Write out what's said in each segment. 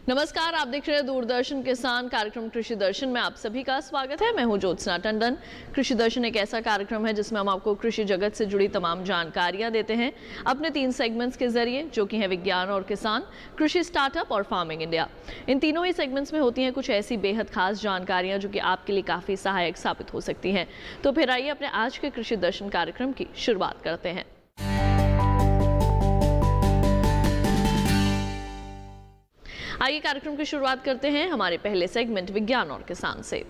नमस्कार, आप देख रहे हैं दूरदर्शन किसान कार्यक्रम कृषि दर्शन में आप सभी का स्वागत है। मैं हूं ज्योत्सना टंडन। कृषि दर्शन एक ऐसा कार्यक्रम है जिसमें हम आपको कृषि जगत से जुड़ी तमाम जानकारियां देते हैं अपने 3 सेगमेंट्स के जरिए, जो कि हैं विज्ञान और किसान, कृषि स्टार्टअप और फार्मिंग इंडिया। इन तीनों ही सेगमेंट्स में होती हैं कुछ ऐसी बेहद खास जानकारियां जो कि आपके लिए काफी सहायक साबित हो सकती हैं। तो फिर आइए अपने आज के कृषि दर्शन कार्यक्रम की शुरुआत करते हैं। आइए कार्यक्रम की शुरुआत करते हैं हमारे पहले सेगमेंट विज्ञान और किसान से।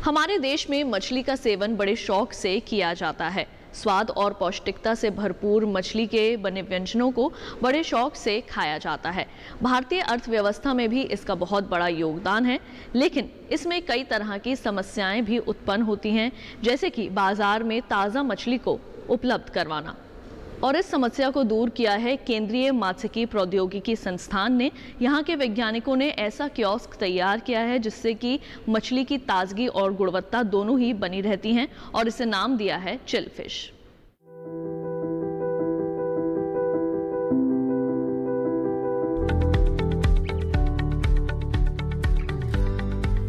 हमारे देश में मछली का सेवन बड़े शौक से किया जाता है। स्वाद और पौष्टिकता से भरपूर मछली के बने व्यंजनों को बड़े शौक से खाया जाता है। भारतीय अर्थव्यवस्था में भी इसका बहुत बड़ा योगदान है, लेकिन इसमें कई तरह की समस्याएं भी उत्पन्न होती हैं, जैसे कि बाजार में ताज़ा मछली को उपलब्ध करवाना। और इस समस्या को दूर किया है केंद्रीय मात्स्यिकी प्रौद्योगिकी संस्थान ने। यहाँ के वैज्ञानिकों ने ऐसा कियोस्क तैयार किया है जिससे कि मछली की ताजगी और गुणवत्ता दोनों ही बनी रहती हैं, और इसे नाम दिया है चिल फिश।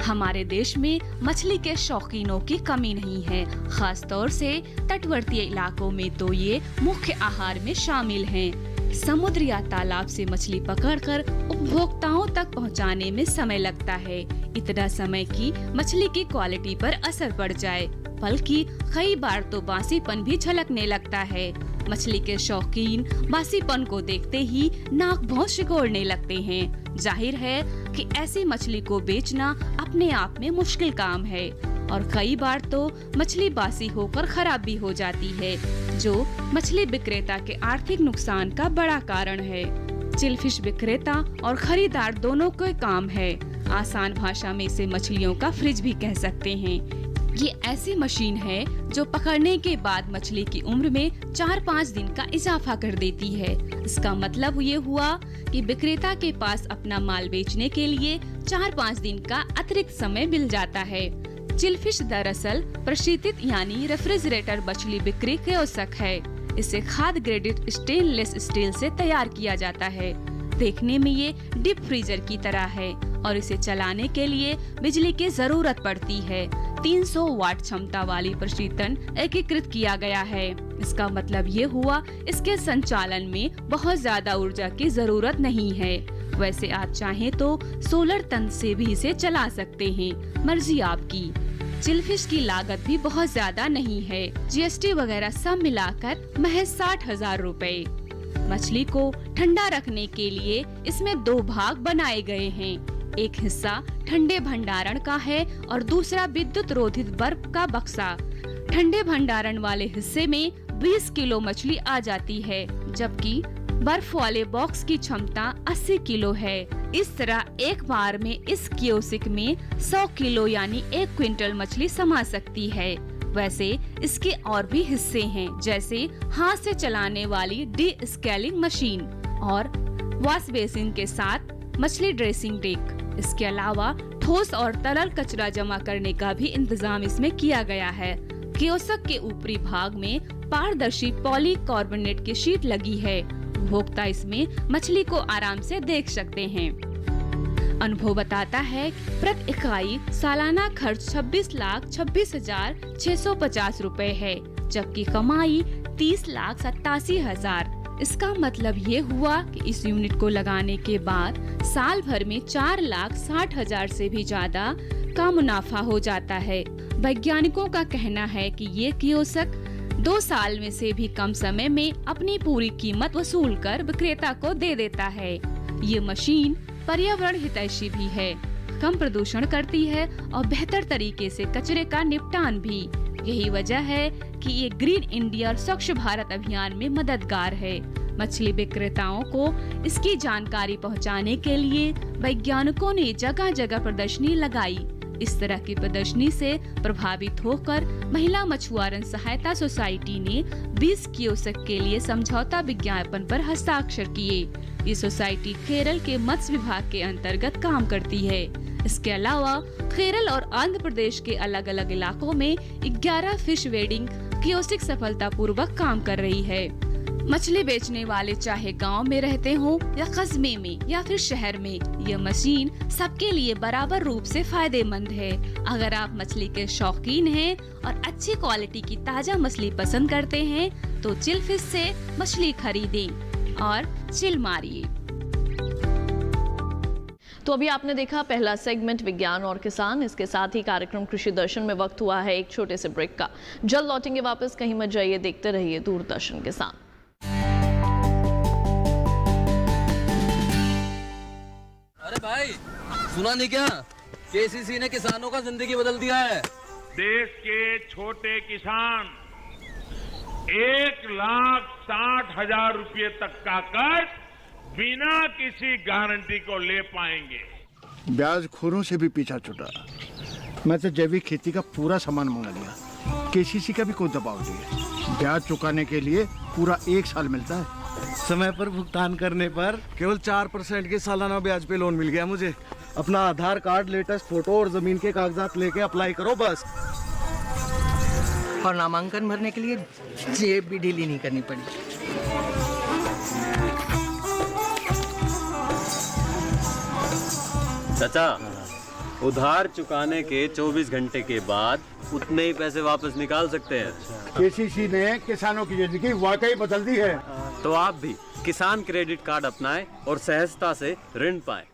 हमारे देश में मछली के शौकीनों की कमी नहीं है। खास तौर से तटवर्ती इलाकों में तो ये मुख्य आहार में शामिल हैं। समुद्र या तालाब से मछली पकड़कर उपभोक्ताओं तक पहुंचाने में समय लगता है। इतना समय कि मछली की क्वालिटी पर असर पड़ जाए, बल्कि कई बार तो बासीपन भी झलकने लगता है। मछली के शौकीन बासीपन को देखते ही नाक भौं सिकोड़ने लगते हैं। जाहिर है कि ऐसी मछली को बेचना अपने आप में मुश्किल काम है, और कई बार तो मछली बासी होकर खराब भी हो जाती है, जो मछली विक्रेता के आर्थिक नुकसान का बड़ा कारण है। चिलफिश विक्रेता और खरीदार दोनों का काम है। आसान भाषा में इसे मछलियों का फ्रिज भी कह सकते हैं। ये ऐसी मशीन है जो पकड़ने के बाद मछली की उम्र में 4-5 दिन का इजाफा कर देती है। इसका मतलब ये हुआ कि विक्रेता के पास अपना माल बेचने के लिए 4-5 दिन का अतिरिक्त समय मिल जाता है। चिलफिश दरअसल प्रशीतित यानी रेफ्रिजरेटर मछली बिक्री कियोस्क है। इसे खाद ग्रेडेड स्टेनलेस स्टील से तैयार किया जाता है। देखने में ये डीप फ्रीजर की तरह है, और इसे चलाने के लिए बिजली की जरूरत पड़ती है। 300 वाट क्षमता वाली प्रशीतन एकीकृत किया गया है। इसका मतलब ये हुआ इसके संचालन में बहुत ज्यादा ऊर्जा की जरूरत नहीं है। वैसे आप चाहें तो सोलर तंत्र से भी इसे चला सकते हैं, मर्जी आपकी। चिलफिश की लागत भी बहुत ज्यादा नहीं है। GST वगैरह सब मिलाकर महज 60,000 रुपए। मछली को ठंडा रखने के लिए इसमें 2 भाग बनाए गए हैं। एक हिस्सा ठंडे भंडारण का है और दूसरा विद्युत रोधित बर्फ का बक्सा। ठंडे भंडारण वाले हिस्से में 20 किलो मछली आ जाती है, जबकि बर्फ वाले बॉक्स की क्षमता 80 किलो है। इस तरह एक बार में इस कियोस्क में 100 किलो यानी 1 क्विंटल मछली समा सकती है। वैसे इसके और भी हिस्से हैं, जैसे हाथ से चलाने वाली डी स्केलिंग मशीन और वॉश बेसिन के साथ मछली ड्रेसिंग डेक। इसके अलावा ठोस और तरल कचरा जमा करने का भी इंतजाम इसमें किया गया है। कियोस्क के ऊपरी भाग में पारदर्शी पॉलीकार्बोनेट की शीट लगी है। उपभोक्ता इसमें मछली को आराम से देख सकते हैं। अनुभव बताता है कि प्रति इकाई सालाना खर्च 26,26,650 रुपए है, जबकि कमाई 30,87,000। इसका मतलब ये हुआ कि इस यूनिट को लगाने के बाद साल भर में 4,60,000 से भी ज्यादा का मुनाफा हो जाता है। वैज्ञानिकों का कहना है कि ये कियोस्क 2 साल में से भी कम समय में अपनी पूरी कीमत वसूल कर विक्रेता को दे देता है। ये मशीन पर्यावरण हितैषी भी है, कम प्रदूषण करती है और बेहतर तरीके से कचरे का निपटान भी। यही वजह है कि ये ग्रीन इंडिया और स्वच्छ भारत अभियान में मददगार है। मछली विक्रेताओं को इसकी जानकारी पहुंचाने के लिए वैज्ञानिकों ने जगह जगह प्रदर्शनी लगाई। इस तरह की प्रदर्शनी से प्रभावित होकर महिला मछुआरन सहायता सोसाइटी ने 20 कियोस्क के लिए समझौता विज्ञापन पर हस्ताक्षर किए। ये सोसाइटी केरल के मत्स्य विभाग के अंतर्गत काम करती है। इसके अलावा केरल और आंध्र प्रदेश के अलग अलग इलाकों में 11 फिश वेडिंग कियोस्क सफलतापूर्वक काम कर रही है। मछली बेचने वाले चाहे गांव में रहते हों या कस्बे में या फिर शहर में, यह मशीन सबके लिए बराबर रूप से फायदेमंद है। अगर आप मछली के शौकीन हैं और अच्छी क्वालिटी की ताजा मछली पसंद करते हैं तो चिल फिश से मछली खरीदें और चिल मारिए। तो अभी आपने देखा पहला सेगमेंट विज्ञान और किसान। इसके साथ ही कार्यक्रम कृषि दर्शन में वक्त हुआ है एक छोटे से ब्रेक का। जल्द लौटेंगे वापस, कहीं मत जाइए, देखते रहिए दूरदर्शन किसान। अरे भाई, सुना नहीं क्या? केसीसी ने किसानों का जिंदगी बदल दिया है। देश के छोटे किसान 1,60,000 रुपए तक का कर्ज बिना किसी गारंटी को ले पाएंगे। ब्याज खोरों से भी पीछा छुटा। मैं तो जैविक खेती का पूरा सामान मंगा लिया। केसीसी का भी कोई दबाव नहीं है। ब्याज चुकाने के लिए पूरा 1 साल मिलता है। समय पर भुगतान करने पर केवल 4% के सालाना ब्याज पे लोन मिल गया मुझे। अपना आधार कार्ड, लेटेस्ट फोटो और जमीन के कागजात लेके अप्लाई करो बस। और नामांकन भरने के लिए जेब भी ढीली नहीं करनी पड़ी। चाचा, उधार चुकाने के 24 घंटे के बाद उतने ही पैसे वापस निकाल सकते हैं। केसीसी ने किसानों की जिंदगी वाकई बदल दी है। तो आप भी किसान क्रेडिट कार्ड अपनाएं और सहजता से ऋण पाएं।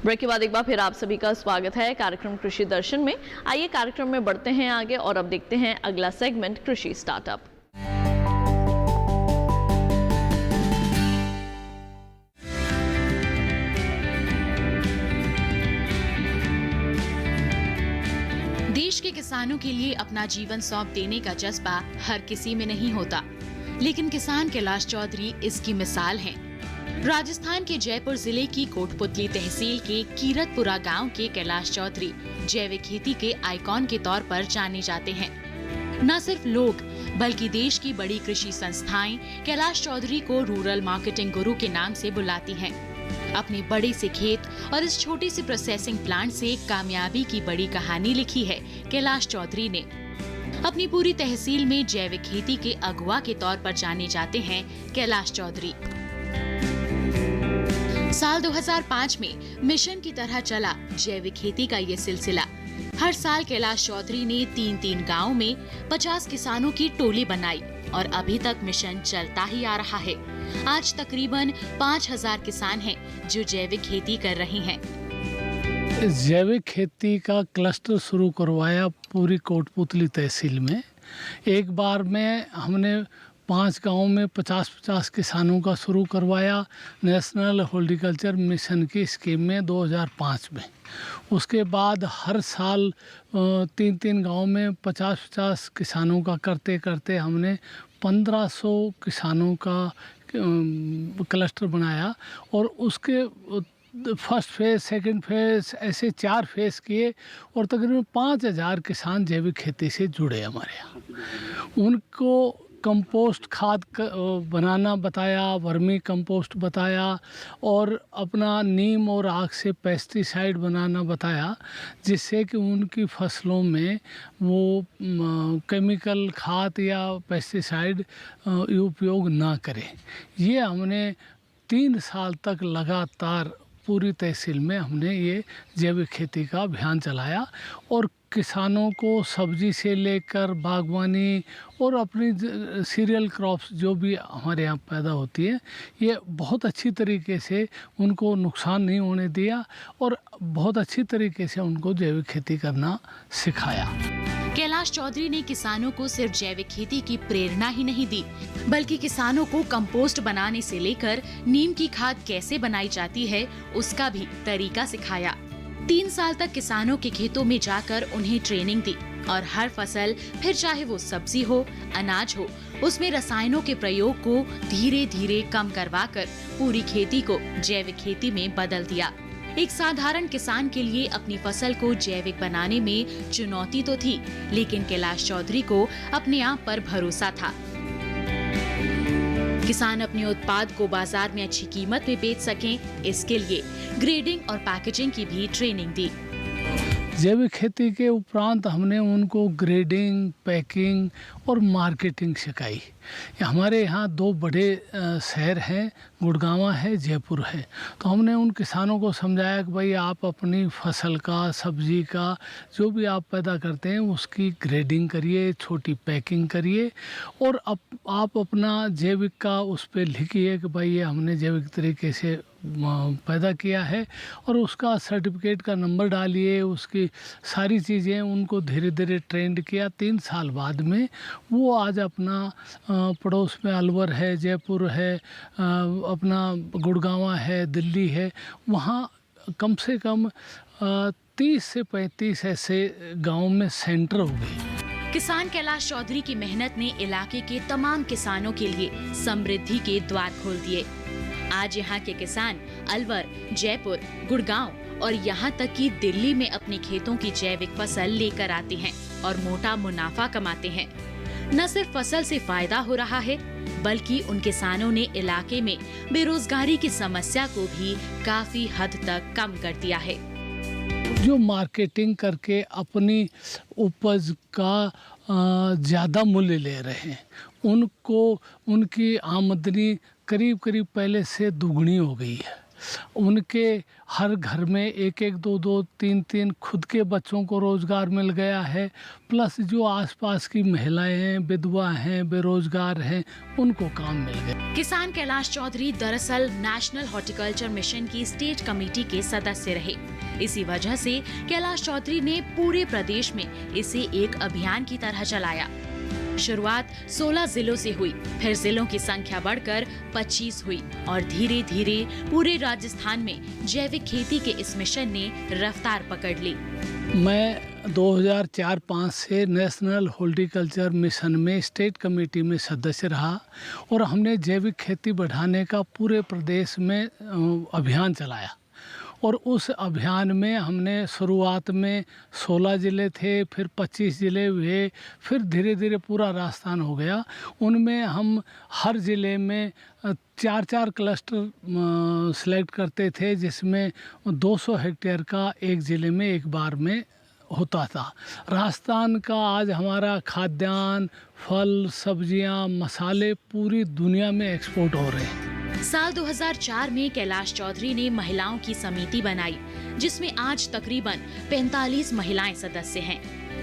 ब्रेक के बाद एक बार फिर आप सभी का स्वागत है कार्यक्रम कृषि दर्शन में। आइए कार्यक्रम में बढ़ते हैं आगे और अब देखते हैं अगला सेगमेंट कृषि स्टार्टअप। देश के किसानों के लिए अपना जीवन सौंप देने का जज्बा हर किसी में नहीं होता, लेकिन किसान कैलाश चौधरी इसकी मिसाल हैं। राजस्थान के जयपुर जिले की कोटपुतली तहसील के कीरतपुरा गांव के कैलाश चौधरी जैविक खेती के आइकॉन के तौर पर जाने जाते हैं। न सिर्फ लोग बल्कि देश की बड़ी कृषि संस्थाएं कैलाश चौधरी को रूरल मार्केटिंग गुरु के नाम से बुलाती हैं। अपने बड़े से खेत और इस छोटे से प्रोसेसिंग प्लांट से कामयाबी की बड़ी कहानी लिखी है कैलाश चौधरी ने। अपनी पूरी तहसील में जैविक खेती के अगुवा के तौर पर जाने जाते हैं कैलाश चौधरी। साल 2005 में मिशन की तरह चला जैविक खेती का ये सिलसिला। हर साल कैलाश चौधरी ने 3-3 गाँव में 50 किसानों की टोली बनाई और अभी तक मिशन चलता ही आ रहा है। आज तकरीबन 5,000 किसान हैं जो जैविक खेती कर रहे हैं। जैविक खेती का क्लस्टर शुरू करवाया पूरी कोटपुतली तहसील में। एक बार में हमने 5 गाँव में 50-50 किसानों का शुरू करवाया नेशनल हॉर्टिकल्चर मिशन की स्कीम में 2005 में। उसके बाद हर साल 3-3 गाँव में 50-50 किसानों का करते करते हमने 1500 किसानों का क्लस्टर बनाया और उसके फर्स्ट फेज, सेकंड फेज, ऐसे 4 फेज किए और तकरीबन 5,000 किसान जैविक खेती से जुड़े हमारे यहाँ। उनको कंपोस्ट खाद बनाना बताया, वर्मी कंपोस्ट बताया और अपना नीम और आग से पेस्टिसाइड बनाना बताया, जिससे कि उनकी फसलों में वो केमिकल खाद या पेस्टिसाइड उपयोग ना करें। ये हमने 3 साल तक लगातार पूरी तहसील में हमने ये जैविक खेती का अभियान चलाया और किसानों को सब्जी से लेकर बागवानी और अपनी सीरियल क्रॉप्स जो भी हमारे यहाँ पैदा होती है, ये बहुत अच्छी तरीके से उनको नुकसान नहीं होने दिया और बहुत अच्छी तरीके से उनको जैविक खेती करना सिखाया। कैलाश चौधरी ने किसानों को सिर्फ जैविक खेती की प्रेरणा ही नहीं दी, बल्कि किसानों को कंपोस्ट बनाने से लेकर नीम की खाद कैसे बनाई जाती है उसका भी तरीका सिखाया। 3 साल तक किसानों के खेतों में जाकर उन्हें ट्रेनिंग दी और हर फसल, फिर चाहे वो सब्जी हो, अनाज हो, उसमें रसायनों के प्रयोग को धीरे धीरे कम करवाकर पूरी खेती को जैविक खेती में बदल दिया। एक साधारण किसान के लिए अपनी फसल को जैविक बनाने में चुनौती तो थी, लेकिन कैलाश चौधरी को अपने आप पर भरोसा था। किसान अपने उत्पाद को बाजार में अच्छी कीमत में बेच सकें, इसके लिए ग्रेडिंग और पैकेजिंग की भी ट्रेनिंग दी। जैविक खेती के उपरांत हमने उनको ग्रेडिंग, पैकिंग और मार्केटिंग सिखाई। हमारे यहाँ दो बड़े शहर हैं, गुड़गांव है, जयपुर है। तो हमने उन किसानों को समझाया कि भाई आप अपनी फसल का, सब्जी का जो भी आप पैदा करते हैं उसकी ग्रेडिंग करिए, छोटी पैकिंग करिए और आप अपना जैविक का उस पर लिखिए कि भाई ये हमने जैविक तरीके से पैदा किया है और उसका सर्टिफिकेट का नंबर डालिए, उसकी सारी चीज़ें उनको धीरे धीरे ट्रेंड किया। 3 साल बाद में वो आज अपना पड़ोस में अलवर है, जयपुर है, अपना गुड़गांव है, दिल्ली है, वहाँ कम से कम 30 से 35 ऐसे गाँव में सेंटर हो गए। किसान कैलाश चौधरी की मेहनत ने इलाके के तमाम किसानों के लिए समृद्धि के द्वार खोल दिए। आज यहाँ के किसान अलवर, जयपुर, गुड़गांव और यहाँ तक कि दिल्ली में अपने खेतों की जैविक फसल लेकर आते हैं और मोटा मुनाफा कमाते हैं। न सिर्फ फसल से फायदा हो रहा है, बल्कि उन किसानों ने इलाके में बेरोजगारी की समस्या को भी काफी हद तक कम कर दिया है। जो मार्केटिंग करके अपनी उपज का ज़्यादा मूल्य ले रहे हैं, उनको उनकी आमदनी करीब करीब पहले से दुगनी हो गई है। उनके हर घर में 1-1, 2-2, 3-3 खुद के बच्चों को रोज़गार मिल गया है, प्लस जो आसपास की महिलाएं हैं, विधवा हैं, बेरोजगार हैं, उनको काम मिल गया। किसान कैलाश चौधरी दरअसल नेशनल हॉर्टिकल्चर मिशन की स्टेट कमेटी के सदस्य रहे। इसी वजह से कैलाश चौधरी ने पूरे प्रदेश में इसे एक अभियान की तरह चलाया। शुरुआत 16 जिलों से हुई, फिर जिलों की संख्या बढ़कर 25 हुई और धीरे धीरे पूरे राजस्थान में जैविक खेती के इस मिशन ने रफ्तार पकड़ ली। मैं 2004-05 से नेशनल हॉर्टिकल्चर मिशन में स्टेट कमेटी में सदस्य रहा और हमने जैविक खेती बढ़ाने का पूरे प्रदेश में अभियान चलाया। और उस अभियान में हमने शुरुआत में 16 ज़िले थे, फिर 25 ज़िले हुए, फिर धीरे धीरे पूरा राजस्थान हो गया। उनमें हम हर ज़िले में 4-4 क्लस्टर सेलेक्ट करते थे, जिसमें 200 हेक्टेयर का एक ज़िले में एक बार में होता था। राजस्थान का आज हमारा खाद्यान्न, फल, सब्जियां, मसाले पूरी दुनिया में एक्सपोर्ट हो रहे हैं। साल 2004 में कैलाश चौधरी ने महिलाओं की समिति बनाई, जिसमें आज तकरीबन 45 महिलाएं सदस्य हैं।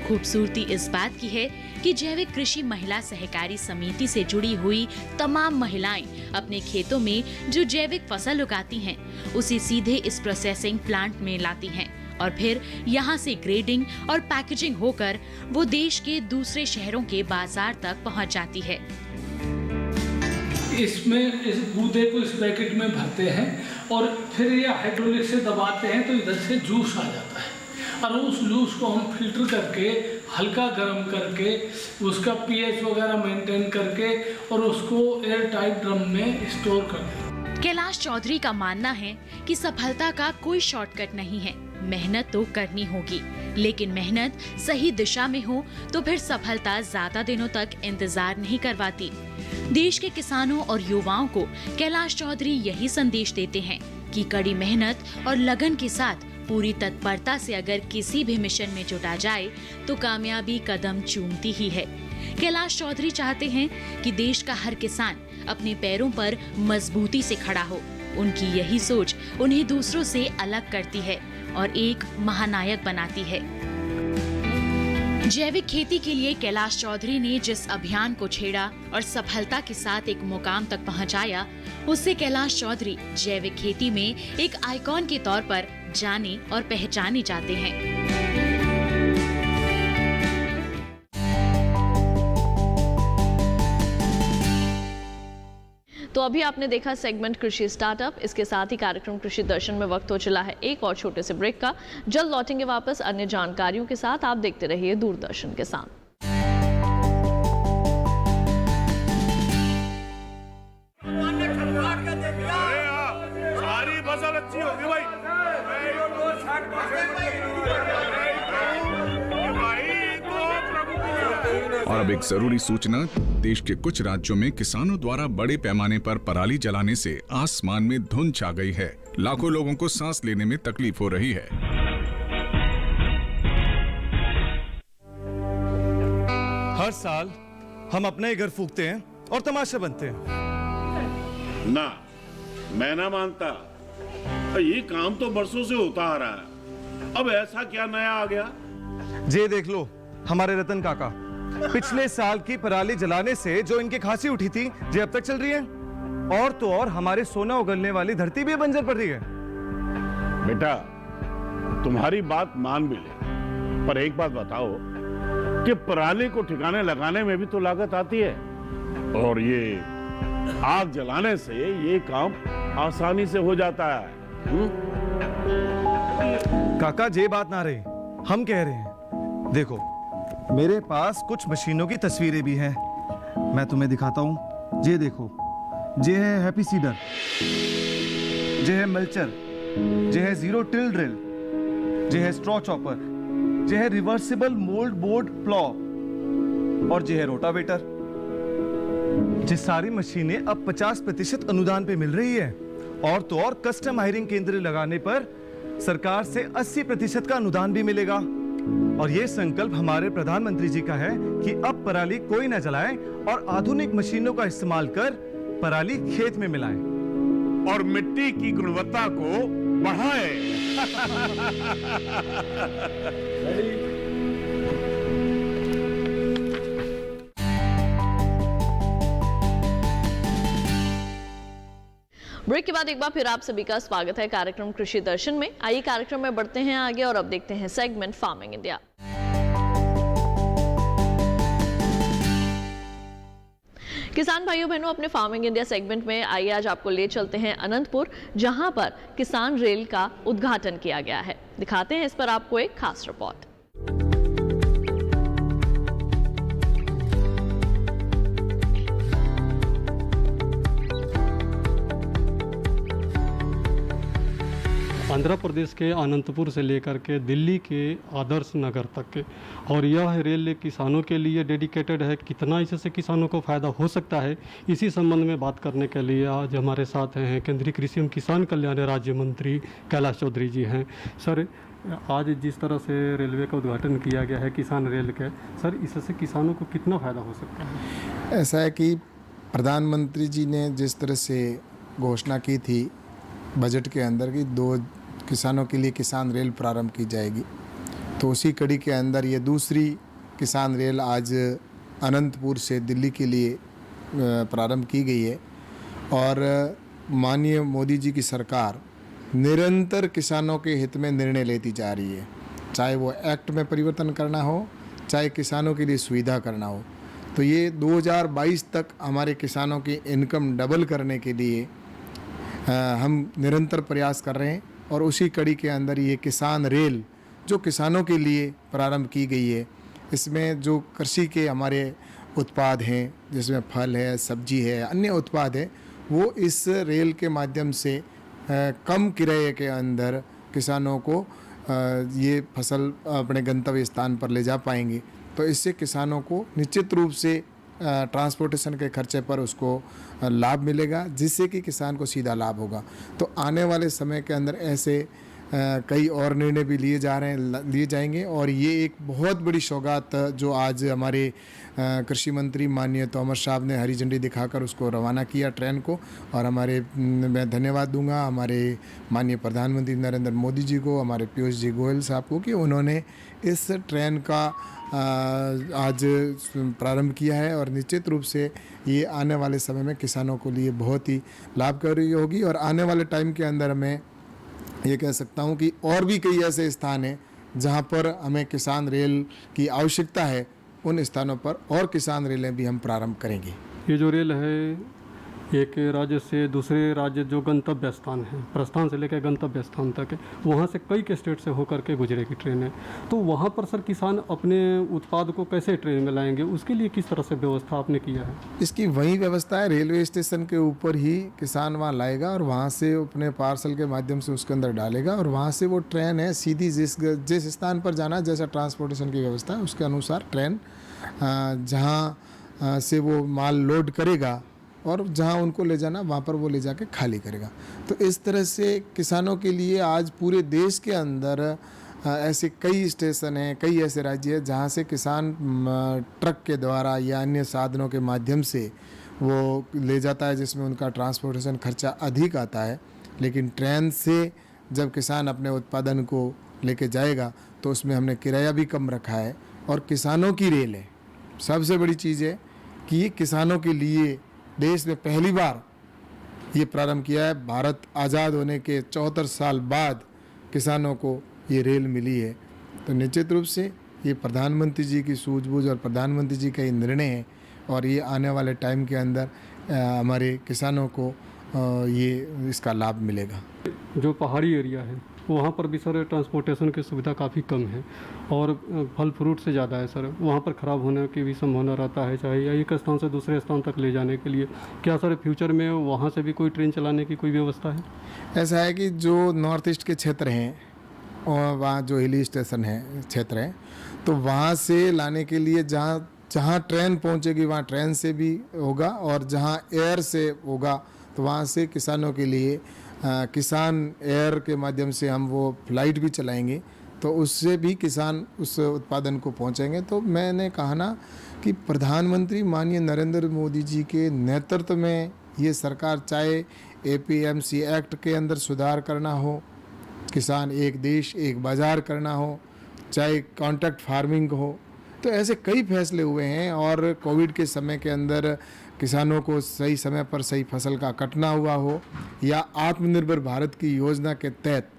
खूबसूरती इस बात की है कि जैविक कृषि महिला सहकारी समिति से जुड़ी हुई तमाम महिलाएं अपने खेतों में जो जैविक फसल उगाती हैं, उसे सीधे इस प्रोसेसिंग प्लांट में लाती हैं और फिर यहाँ से ग्रेडिंग और पैकेजिंग होकर वो देश के दूसरे शहरों के बाजार तक पहुँच जाती है। इसमें इस गूदे को इस पैकेट में भरते हैं और फिर ये हाइड्रोलिक से दबाते हैं तो इधर से जूस आ जाता है और उस जूस को हम फिल्टर करके हल्का गर्म करके उसका पीएच वगैरह मेंटेन करके और उसको एयर टाइट ड्रम में स्टोर करते हैं। कैलाश चौधरी का मानना है कि सफलता का कोई शॉर्टकट नहीं है। मेहनत तो करनी होगी, लेकिन मेहनत सही दिशा में हो तो फिर सफलता ज्यादा दिनों तक इंतजार नहीं करवाती। देश के किसानों और युवाओं को कैलाश चौधरी यही संदेश देते हैं कि कड़ी मेहनत और लगन के साथ पूरी तत्परता से अगर किसी भी मिशन में जुटा जाए तो कामयाबी कदम चूमती ही है। कैलाश चौधरी चाहते हैं कि देश का हर किसान अपने पैरों पर मजबूती से खड़ा हो। उनकी यही सोच उन्हें दूसरों से अलग करती है और एक महानायक बनाती है। जैविक खेती के लिए कैलाश चौधरी ने जिस अभियान को छेड़ा और सफलता के साथ एक मुकाम तक पहुंचाया, उससे कैलाश चौधरी जैविक खेती में एक आइकॉन के तौर पर जाने और पहचाने जाते हैं। तो अभी आपने देखा सेगमेंट कृषि स्टार्टअप। इसके साथ ही कार्यक्रम कृषि दर्शन में वक्त हो चला है एक और छोटे से ब्रेक का। जल्द लौटेंगे वापस अन्य जानकारियों के साथ। आप देखते रहिए दूरदर्शन के साथ। सारी फसल अच्छी होगी भाई। और अब एक जरूरी सूचना, देश के कुछ राज्यों में किसानों द्वारा बड़े पैमाने पर पराली जलाने से आसमान में धुंध छा गई है। लाखों लोगों को सांस लेने में तकलीफ हो रही है। हर साल हम अपने ही घर फूकते हैं और तमाशे बनते हैं। ना, मैं ना मानता। ये काम तो बरसों से होता आ रहा है, अब ऐसा क्या नया आ गया? ये देख लो हमारे रतन काका, पिछले साल की पराली जलाने से जो इनकी खांसी उठी थी, ये अब तक चल रही है। और तो और हमारे सोना उगलने वाली धरती भी बंजर पड़ रही है। बेटा, तुम्हारी बात मान भी ले, पर एक बात बताओ कि पराली को ठिकाने लगाने में भी तो लागत आती है, और ये आग जलाने से ये काम आसानी से हो जाता है। काका ये बात ना रही, हम कह रहे हैं। देखो मेरे पास कुछ मशीनों की तस्वीरें भी हैं, मैं तुम्हें दिखाता हूं। ये देखो, ये है हैप्पी सीडर, ये है मल्चर, ये है जीरो टिल ड्रिल, ये है स्ट्रॉ चॉपर, ये है रिवर्सिबल मोल्ड बोर्ड प्लॉ, और ये है रोटावेटर। ये सारी मशीनें अब 50% अनुदान पे मिल रही है, और तो और कस्टम हायरिंग केंद्र लगाने पर सरकार से 80% का अनुदान भी मिलेगा। और ये संकल्प हमारे प्रधानमंत्री जी का है कि अब पराली कोई न जलाए और आधुनिक मशीनों का इस्तेमाल कर पराली खेत में मिलाएं और मिट्टी की गुणवत्ता को बढ़ाए। ब्रेक के बाद एक बार फिर आप सभी का स्वागत है कार्यक्रम कृषि दर्शन में। आइए कार्यक्रम में बढ़ते हैं आगे और अब देखते हैं सेगमेंट फार्मिंग इंडिया। किसान भाइयों बहनों, अपने फार्मिंग इंडिया सेगमेंट में आइए आज आपको ले चलते हैं अनंतपुर, जहां पर किसान रेल का उद्घाटन किया गया है। दिखाते हैं इस पर आपको एक खास रिपोर्ट। आंध्र प्रदेश के अनंतपुर से लेकर के दिल्ली के आदर्श नगर तक के, और यह रेल किसानों के लिए डेडिकेटेड है। कितना इससे किसानों को फ़ायदा हो सकता है, इसी संबंध में बात करने के लिए आज हमारे साथ हैं केंद्रीय कृषि एवं किसान कल्याण राज्य मंत्री कैलाश चौधरी जी हैं। सर, आज जिस तरह से रेलवे का उद्घाटन किया गया है किसान रेल के, सर इससे किसानों को कितना फ़ायदा हो सकता है? ऐसा है कि प्रधानमंत्री जी ने जिस तरह से घोषणा की थी बजट के अंदर कि 2 किसानों के लिए किसान रेल प्रारंभ की जाएगी, तो उसी कड़ी के अंदर ये दूसरी किसान रेल आज अनंतपुर से दिल्ली के लिए प्रारंभ की गई है। और माननीय मोदी जी की सरकार निरंतर किसानों के हित में निर्णय लेती जा रही है, चाहे वो एक्ट में परिवर्तन करना हो, चाहे किसानों के लिए सुविधा करना हो। तो ये 2022 तक हमारे किसानों की इनकम डबल करने के लिए हम निरंतर प्रयास कर रहे हैं। और उसी कड़ी के अंदर ये किसान रेल जो किसानों के लिए प्रारंभ की गई है, इसमें जो कृषि के हमारे उत्पाद हैं, जिसमें फल है, सब्जी है, अन्य उत्पाद है, वो इस रेल के माध्यम से कम किराए के अंदर किसानों को ये फसल अपने गंतव्य स्थान पर ले जा पाएंगे। तो इससे किसानों को निश्चित रूप से ट्रांसपोर्टेशन के खर्चे पर उसको लाभ मिलेगा, जिससे कि किसान को सीधा लाभ होगा। तो आने वाले समय के अंदर ऐसे कई और निर्णय भी लिए जाएंगे। और ये एक बहुत बड़ी सौगात जो आज हमारे कृषि मंत्री माननीय तोमर साहब ने हरी झंडी दिखाकर उसको रवाना किया ट्रेन को। और मैं धन्यवाद दूंगा हमारे माननीय प्रधानमंत्री नरेंद्र मोदी जी को, हमारे पीयूष जी गोयल साहब को, कि उन्होंने इस ट्रेन का आज प्रारंभ किया है। और निश्चित रूप से ये आने वाले समय में किसानों के लिए बहुत ही लाभकारी होगी। और आने वाले टाइम के अंदर मैं ये कह सकता हूँ कि और भी कई ऐसे स्थान हैं जहाँ पर हमें किसान रेल की आवश्यकता है, उन स्थानों पर और किसान रेलें भी हम प्रारंभ करेंगे। ये जो रेल है एक राज्य से दूसरे राज्य जो गंतव्य स्थान है, प्रस्थान से लेकर गंतव्य स्थान तक है, वहाँ से कई के स्टेट से होकर के गुजरेगी ट्रेन है। तो वहाँ पर सर किसान अपने उत्पाद को कैसे ट्रेन में लाएंगे, उसके लिए किस तरह से व्यवस्था आपने किया है? इसकी वही व्यवस्था है, रेलवे स्टेशन के ऊपर ही किसान वहाँ लाएगा और वहाँ से अपने पार्सल के माध्यम से उसके अंदर डालेगा, और वहाँ से वो ट्रेन है सीधी जिस स्थान पर जाना, जैसा ट्रांसपोर्टेशन की व्यवस्था है उसके अनुसार ट्रेन जहाँ से वो माल लोड करेगा और जहाँ उनको ले जाना वहाँ पर वो ले जाके खाली करेगा। तो इस तरह से किसानों के लिए आज पूरे देश के अंदर ऐसे कई स्टेशन हैं, कई ऐसे राज्य हैं जहाँ से किसान ट्रक के द्वारा या अन्य साधनों के माध्यम से वो ले जाता है, जिसमें उनका ट्रांसपोर्टेशन खर्चा अधिक आता है। लेकिन ट्रेन से जब किसान अपने उत्पादन को लेके जाएगा तो उसमें हमने किराया भी कम रखा है। और किसानों की रेल है, सबसे बड़ी चीज़ है कि ये किसानों के लिए देश में पहली बार ये प्रारंभ किया है। भारत आज़ाद होने के 74 साल बाद किसानों को ये रेल मिली है। तो निश्चित रूप से ये प्रधानमंत्री जी की सूझबूझ और प्रधानमंत्री जी का ये निर्णय है, और ये आने वाले टाइम के अंदर हमारे किसानों को ये इसका लाभ मिलेगा। जो पहाड़ी एरिया है वहाँ पर भी सर ट्रांसपोर्टेशन की सुविधा काफ़ी कम है और फल फ्रूट से ज़्यादा है सर। वहाँ पर ख़राब होने की भी संभावना रहता है, चाहे या एक स्थान से दूसरे स्थान तक ले जाने के लिए। क्या सर फ्यूचर में वहाँ से भी कोई ट्रेन चलाने की कोई व्यवस्था है? ऐसा है कि जो नॉर्थ ईस्ट के क्षेत्र हैं और वहाँ जो हिली स्टेशन है क्षेत्र हैं, तो वहाँ से लाने के लिए जहाँ ट्रेन पहुँचेगी वहाँ ट्रेन से भी होगा, और जहाँ एयर से होगा तो वहाँ से किसानों के लिए किसान एयर के माध्यम से हम वो फ्लाइट भी चलाएंगे, तो उससे भी किसान उस उत्पादन को पहुँचेंगे। तो मैंने कहा ना कि प्रधानमंत्री माननीय नरेंद्र मोदी जी के नेतृत्व में ये सरकार, चाहे APMC एक्ट के अंदर सुधार करना हो, किसान एक देश एक बाज़ार करना हो, चाहे कॉन्ट्रैक्ट फार्मिंग हो, तो ऐसे कई फैसले हुए हैं। और कोविड के समय के अंदर किसानों को सही समय पर सही फसल का कटना हुआ हो, या आत्मनिर्भर भारत की योजना के तहत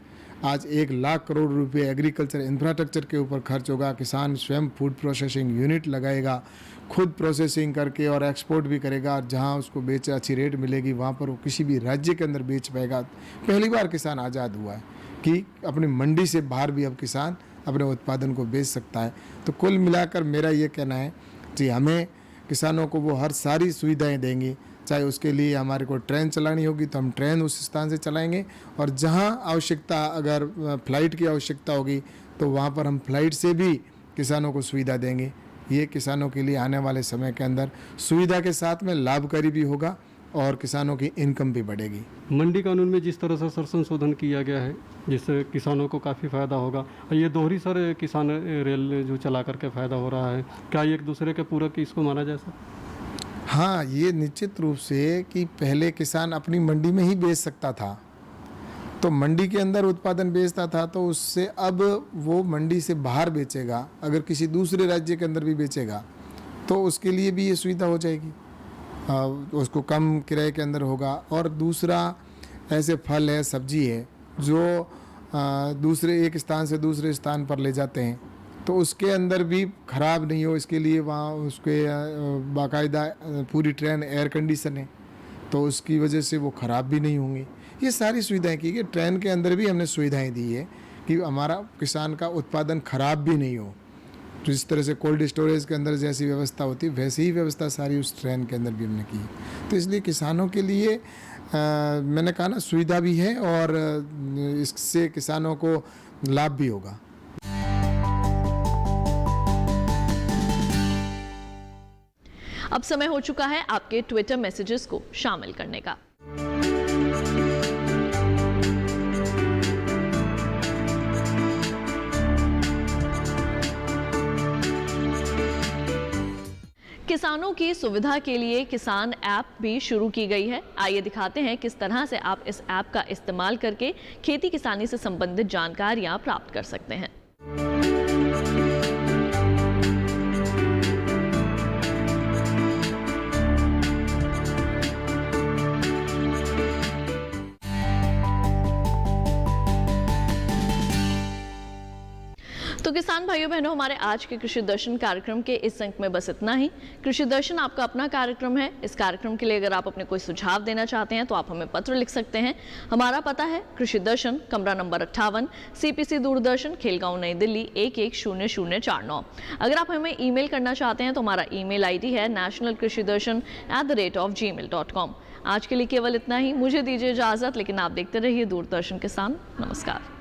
आज 1 लाख करोड़ रुपए एग्रीकल्चर इंफ्रास्ट्रक्चर के ऊपर खर्च होगा। किसान स्वयं फूड प्रोसेसिंग यूनिट लगाएगा, खुद प्रोसेसिंग करके और एक्सपोर्ट भी करेगा। जहां उसको बेचे अच्छी रेट मिलेगी वहां पर वो किसी भी राज्य के अंदर बेच पाएगा। पहली बार किसान आज़ाद हुआ है कि अपनी मंडी से बाहर भी अब किसान अपने उत्पादन को बेच सकता है। तो कुल मिलाकर मेरा ये कहना है कि हमें किसानों को वो हर सारी सुविधाएं देंगे, चाहे उसके लिए हमारे को ट्रेन चलानी होगी तो हम ट्रेन उस स्थान से चलाएंगे, और जहां आवश्यकता अगर फ्लाइट की आवश्यकता होगी तो वहां पर हम फ्लाइट से भी किसानों को सुविधा देंगे। ये किसानों के लिए आने वाले समय के अंदर सुविधा के साथ में लाभकारी भी होगा और किसानों की इनकम भी बढ़ेगी। मंडी कानून में जिस तरह से सर संशोधन किया गया है जिससे किसानों को काफ़ी फ़ायदा होगा, ये दोहरी सर किसान रेल जो चला करके फ़ायदा हो रहा है, क्या एक दूसरे के पूरक इसको माना जाए सर? हाँ, ये निश्चित रूप से कि पहले किसान अपनी मंडी में ही बेच सकता था, तो मंडी के अंदर उत्पादन बेचता था, तो उससे अब वो मंडी से बाहर बेचेगा। अगर किसी दूसरे राज्य के अंदर भी बेचेगा तो उसके लिए भी ये सुविधा हो जाएगी, उसको कम किराए के अंदर होगा। और दूसरा, ऐसे फल है, सब्जी है जो दूसरे एक स्थान से दूसरे स्थान पर ले जाते हैं, तो उसके अंदर भी ख़राब नहीं हो, इसके लिए वहाँ उसके बाकायदा पूरी ट्रेन एयर कंडीशन है, तो उसकी वजह से वो ख़राब भी नहीं होंगी। ये सारी सुविधाएं की गई। ट्रेन के अंदर भी हमने सुविधाएं दी है कि हमारा किसान का उत्पादन ख़राब भी नहीं हो। जिस तरह से कोल्ड स्टोरेज के अंदर जैसी व्यवस्था होती है वैसी ही व्यवस्था सारी उस ट्रेन के अंदर भी हमने की है। तो इसलिए किसानों के लिए मैंने कहा ना, सुविधा भी है और इससे किसानों को लाभ भी होगा। अब समय हो चुका है आपके ट्विटर मैसेजेस को शामिल करने का। किसानों की सुविधा के लिए किसान ऐप भी शुरू की गई है। आइए दिखाते हैं किस तरह से आप इस ऐप का इस्तेमाल करके खेती किसानी से संबंधित जानकारियां प्राप्त कर सकते हैं। तो किसान भाइयों बहनों, हमारे आज के कृषि दर्शन कार्यक्रम के इस अंक में बस इतना ही। कृषि दर्शन आपका अपना कार्यक्रम है। इस कार्यक्रम के लिए अगर आप अपने कोई सुझाव देना चाहते हैं तो आप हमें पत्र लिख सकते हैं। हमारा पता है कृषि दर्शन, कमरा नंबर 58, CPC दूरदर्शन, खेलगांव, नई दिल्ली 110049। अगर आप हमें ईमेल करना चाहते हैं तो हमारा ईमेल ID है nationalkrishidarshan@gmail.com। आज के लिए केवल इतना ही। मुझे दीजिए इजाजत, लेकिन आप देखते रहिए दूरदर्शन किसान। नमस्कार।